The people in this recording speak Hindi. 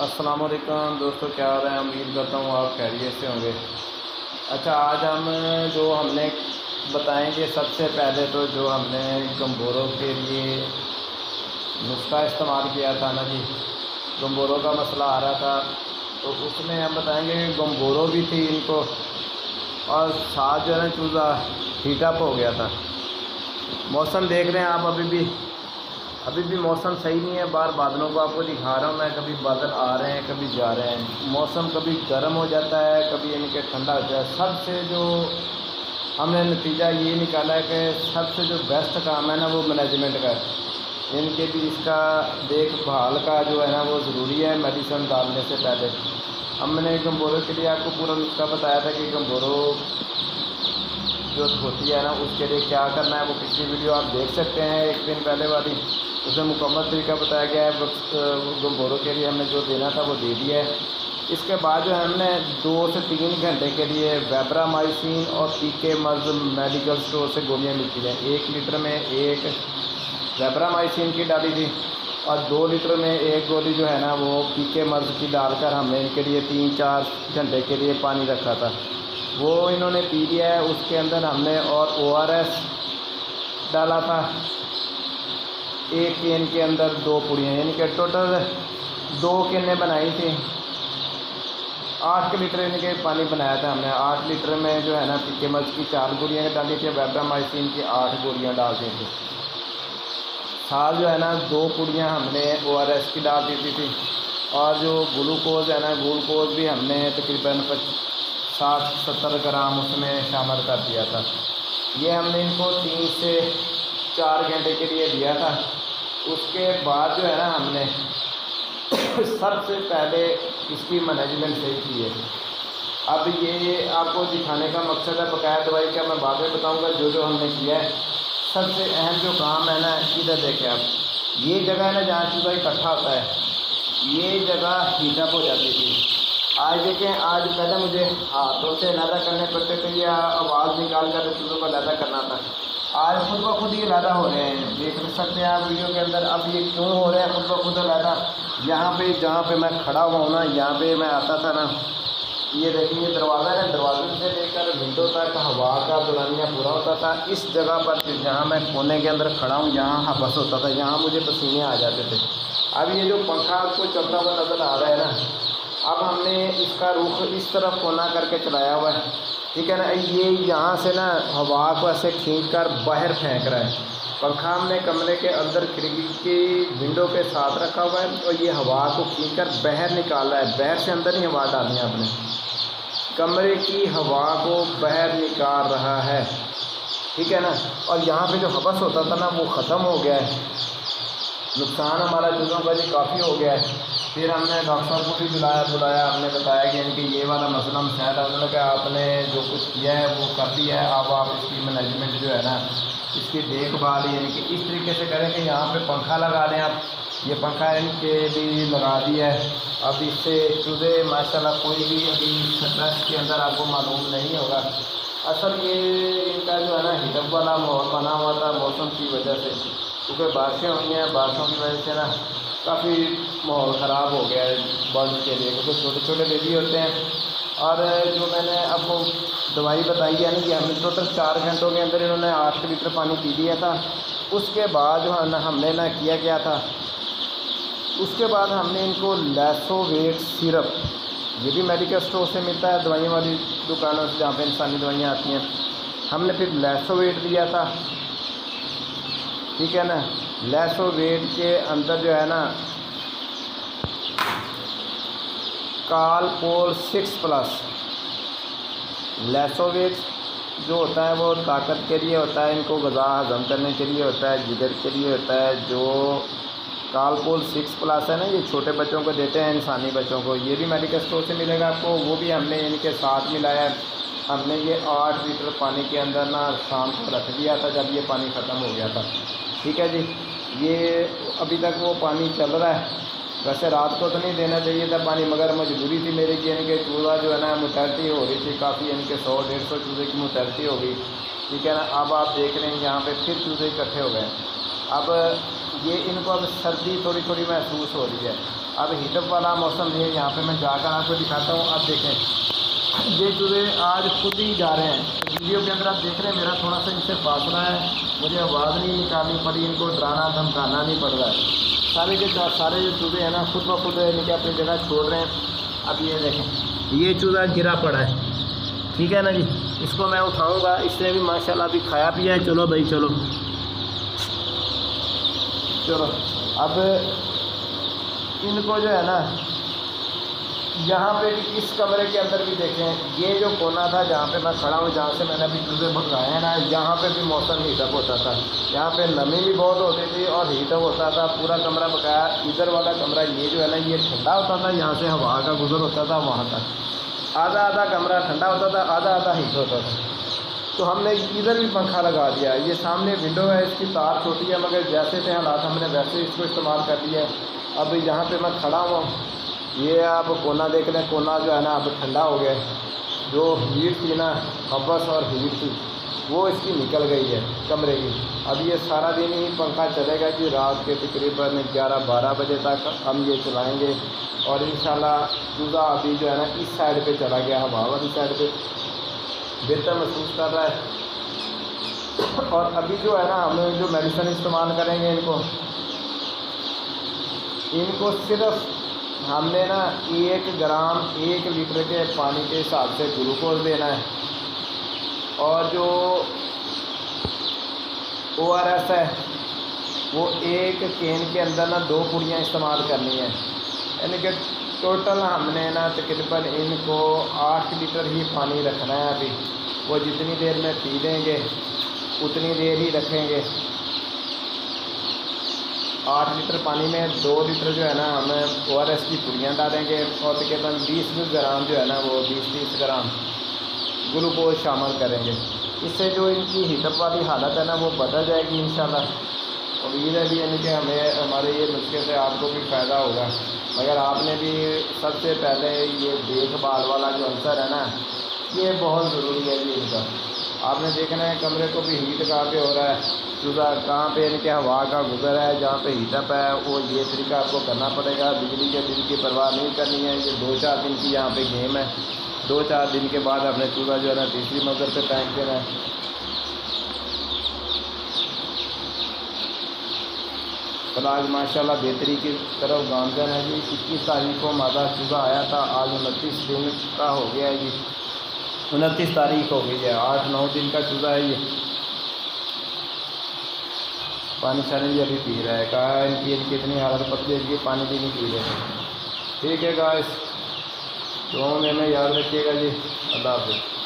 अस्सलाम वालेकुम दोस्तों, क्या हो रहा है। उम्मीद करता हूँ आप खैरियत से होंगे। अच्छा, आज हम जो हमने बताएंगे, सबसे पहले तो जो हमने गम्बोरों के लिए नुस्खा इस्तेमाल किया था ना जी, गम्बोरों का मसला आ रहा था, तो उसमें हम बताएंगे कि गम्बोरों भी थी इनको, और साथ जो है ना चूज़ा हीटअप हो गया था। मौसम देख रहे हैं आप, अभी भी मौसम सही नहीं है। बाहर बादलों को आपको दिखा रहा हूँ मैं, कभी बादल आ रहे हैं कभी जा रहे हैं। मौसम कभी गर्म हो जाता है, कभी इनके ठंडा हो जाता है। सबसे जो हमने नतीजा ये निकाला है कि सबसे जो बेस्ट काम है ना वो मैनेजमेंट का है। इनके भी इसका देखभाल का जो है ना वो ज़रूरी है, मेडिसिन डालने से पहले। हमने गम्बोरों के लिए आपको पूरा नुस्खा बताया था कि गम्बोरों जो होती है ना उसके लिए क्या करना है। वो पिछली वीडियो आप देख सकते हैं, एक दिन पहले वाली, उसमें मुकम्मल तरीका बताया गया है। गम्बोरों के लिए हमने जो देना था वो दे दिया है। इसके बाद जो है हमने 2 से 3 घंटे के लिए वेब्रामाइसिन और पीके मर्ज मेडिकल स्टोर से गोलियाँ मिलती हैं। 1 लीटर में 1 वेब्रामाइसिन की डाली थी, और 2 लीटर में 1 गोली जो है ना वो पीके मर्ज की डालकर हमने इनके लिए 3-4 घंटे के लिए पानी रखा था। वो इन्होंने पी लिया है। उसके अंदर हमने और ORS डाला था। 1 केन के अंदर 2 पुड़ियाँ, यानी कि टोटल 2 केनें बनाई थी। 8 लीटर इनके पानी बनाया था हमने। 8 लीटर में जो है ना पीके मर्ज की 4 गोलियाँ डाली थी, वेब्रामाइसिन की 8 गोलियाँ डाल दी थी। साथ जो है ना 2 पुड़ियाँ हमने ORS की डाल दी थी, और जो ग्लूकोज है ना, ग्लूकोज भी हमने तकरीबन 60-70 ग्राम उसमें शामिल कर दिया था। ये हमने इनको 3 से 4 घंटे के लिए दिया था। उसके बाद जो है ना हमने सबसे पहले इसकी मैनेजमेंट सही की है। अब ये आपको दिखाने का मकसद है, बकाया दवाई का मैं बाद में बताऊंगा जो जो हमने किया है। सबसे अहम जो काम है ना, इधर देखें आप, ये जगह है ना जहाँ चूज़ा इकट्ठा होता है, ये जगह हीटअप हो जाती थी। आज देखें, आज पहले मुझे हाथों से लैदा करने पड़ते थे या आवाज़ निकाल कर चूज़ों को लैदा करना था। आज खुद ब खुद ये लैदा हो रहे हैं, देख सकते हैं आप वीडियो के अंदर। अब ये क्यों हो रहे हैं खुद ब खुद लैदा? यहाँ पे जहाँ पे मैं खड़ा हुआ हूँ ना, यहाँ पे मैं आता था ना, ये देखिए दरवाज़ा है, दरवाजे से लेकर विंडो तक हवा का दौरानिया पूरा होता था। इस जगह पर जहाँ मैं कोने के अंदर खड़ा हूँ, यहाँ हबस होता था, यहाँ मुझे पसीने आ जाते थे। अब ये जो पंखा आपको चलता हुआ नज़र आ रहा है ना, अब हमने इसका रुख इस तरफ कोना करके चलाया हुआ है, ठीक है ना। ये यहाँ से ना हवा को ऐसे खींच कर बाहर फेंक रहा है। पंखा हमने कमरे के अंदर खिड़की की विंडो के साथ रखा हुआ है, और ये हवा को खींच कर बाहर निकाल रहा है। बाहर से अंदर ही हवा डालनी है आपने, कमरे की हवा को बाहर निकाल रहा है, ठीक है ना। और यहाँ पे जो हबस होता था ना वो ख़त्म हो गया है। नुकसान हमारा चूज़ों का जी काफ़ी हो गया है। फिर हमने डॉक्टर साहब को भी बुलाया, हमने बताया कि इनकी ये वाला मसला मसाइल है। उन्होंने कहा आपने जो कुछ किया है वो कर दिया है, अब आप इसकी मैनेजमेंट जो है ना, इसकी देखभाल यानी कि इस तरीके से करें कि यहाँ पे पंखा लगा दें आप। ये पंखा इनके भी लगा दिया है। अब इससे चूज़े माशाल्लाह कोई भी अभी स्ट्रेस के अंदर आपको मालूम नहीं होगा। असल ये इनका जो है ना हीटअप वाला माहौल बना हुआ था मौसम की वजह से, क्योंकि बारिशें हुई हैं, बारिशों की वजह से ना काफ़ी माहौल ख़राब हो गया है बर्ड्स के लिए, क्योंकि छोटे छोटे बेबी होते हैं। और जो मैंने आपको दवाई बताई है ना कि हमने टोटल 4 घंटों के अंदर इन्होंने 8 लीटर पानी पी लिया था। उसके बाद जो है ना हमने ना किया क्या था, उसके बाद हमने इनको लैसोवेट सिरप, ये भी मेडिकल स्टोर से मिलता है, दवाइयों वाली दुकानों से जहाँ पे इंसानी दवाइयाँ आती हैं। हमने फिर लैसोवेट दिया था, ठीक है ना। लैसोवेट के अंदर जो है ना कालपोल 6+। लैसोवेट जो होता है वो ताकत के लिए होता है, इनको ग़िज़ा हज़म करने के लिए होता है, जिगर के लिए होता है। जो कालपोल 6+ है ना, ये छोटे बच्चों को देते हैं, इंसानी बच्चों को। ये भी मेडिकल स्टोर से मिलेगा आपको, वो भी हमने इनके साथ मिलाया है। हमने ये 8 लीटर पानी के अंदर ना शाम को रख दिया था जब ये पानी ख़त्म हो गया था, ठीक है जी। ये अभी तक वो पानी चल रहा है। वैसे रात को तो नहीं देना चाहिए था पानी, मगर मजबूरी थी मेरी कि यानी कि चूज़ा जो है ना मोर्टेलिटी हो रही थी काफ़ी, यानी कि 100-150 चूज़े की मोर्टेलिटी हो गई, ठीक है ना। अब आप देख रहे हैं यहाँ पे फिर चूज़े इकट्ठे हो गए। अब ये इनको अब सर्दी थोड़ी थोड़ी महसूस हो रही है। अब हीटअप वाला मौसम है, यहाँ पे मैं जाकर आपको दिखाता हूँ। अब देखें ये चूज़े आज खुद ही जा रहे हैं। वीडियो के अंदर आप देख रहे हैं मेरा थोड़ा सा इनसे फासला है, मुझे आवाज़ नहीं निकालनी पड़ी, इनको डराना धमकाना नहीं पड़ रहा है। सारे के सारे जो चूज़े हैं ना खुद ब खुद इनके अपनी जगह छोड़ रहे हैं। अब ये देखें ये चूज़ा गिरा पड़ा है, ठीक है ना जी, इसको मैं उठाऊंगा। इसने भी माशाल्लाह अभी खाया पिया है। चलो भाई चलो चलो। अब इनको जो है ना यहाँ पे भी इस कमरे के अंदर भी देखें, ये जो कोना था जहाँ पे मैं खड़ा हूँ, जहाँ से मैंने अभी चूज़े भगाए हैं ना, यहाँ पे भी मौसम हीटअप होता था। यहाँ पे नमी भी बहुत होती थी और हीटअप होता था। पूरा कमरा बकाया इधर वाला कमरा ये जो है ना ये ठंडा होता था, यहाँ से हवा का गुजर होता था वहाँ तक। आधा आधा कमरा ठंडा होता था, आधा आधा हीट होता था। तो हमने इधर भी पंखा लगा दिया। ये सामने विंडो है, इसकी तार छोटी है, मगर जैसे थे हालात हमने वैसे इसको इस्तेमाल कर लिया है। अब यहाँ पे मैं खड़ा हुआ, ये आप कोना देख लें, कोना जो है ना अब ठंडा हो गया। जो हीट थी ना, हबस और हीट थी, वो इसकी निकल गई है कमरे की। अब ये सारा दिन ही पंखा चलेगा कि रात के तकरीबन 11-12 बजे तक हम ये चलाएँगे। और इंशाल्लाह चूज़ा अभी जो है ना इस साइड पे चला गया, हवा वाली साइड पे बेहतर महसूस कर रहा है। और अभी जो है ना हम जो मेडिसिन इस्तेमाल करेंगे इनको सिर्फ हमने ना 1 ग्राम 1 लीटर के पानी के हिसाब से ग्लूकोज देना है। और जो ORS है वो 1 कैन के अंदर ना 2 पुड़ियाँ इस्तेमाल करनी है। यानी कि टोटल हमने ना तकरीबन इनको 8 लीटर ही पानी रखना है। अभी वो जितनी देर में पी लेंगे उतनी देर ही रखेंगे। 8 लीटर पानी में 2 लीटर जो है ना हमें ORS की पुड़ियाँ डालेंगे और तकरीबन 20 ग्राम जो है ना वो 20-30 ग्राम ग्लूकोज शामिल करेंगे। इससे जो इनकी हीटअप वाली हालत है ना वो बदल जाएगी इंशाल्लाह। उम्मीद है भी यानी कि हमें हमारे ये नुस्खे से आपको भी फ़ायदा होगा। मगर आपने भी सबसे पहले ये देखभाल वाला जो अंसर है ना ये बहुत ज़रूरी है जी इनका। आपने देखना है कमरे को भी हीट कहाँ पे हो रहा है, चूज़ा कहाँ पे इनके हवा का गुजर है, जहाँ पे हीटअप है वो ये तरीका आपको करना पड़ेगा। बिजली के बिल की परवाह नहीं करनी है। ये 2-4 दिन की यहाँ पे गेम है। 2-4 दिन के बाद अपने चूज़ा जो है ना तीसरी मंजिल पे फेंक देना है। आज माशाल्लाह बेहतरी की तरफ गामजन है जी। 21 तारीख को मादा चूज़ा आया था, आज 29 दिन का हो गया है जी। 29 तारीख हो गई है, 8-9 दिन का चूज़ा है ये। पानी शानी भी अभी पी रहा है। कहा इनकी इतनी हालत पतली है कि पानी भी नहीं पी रहे। ठीक है गाइस, दुआ में याद रखिएगा जी। अल्लाह हाफ़िज़।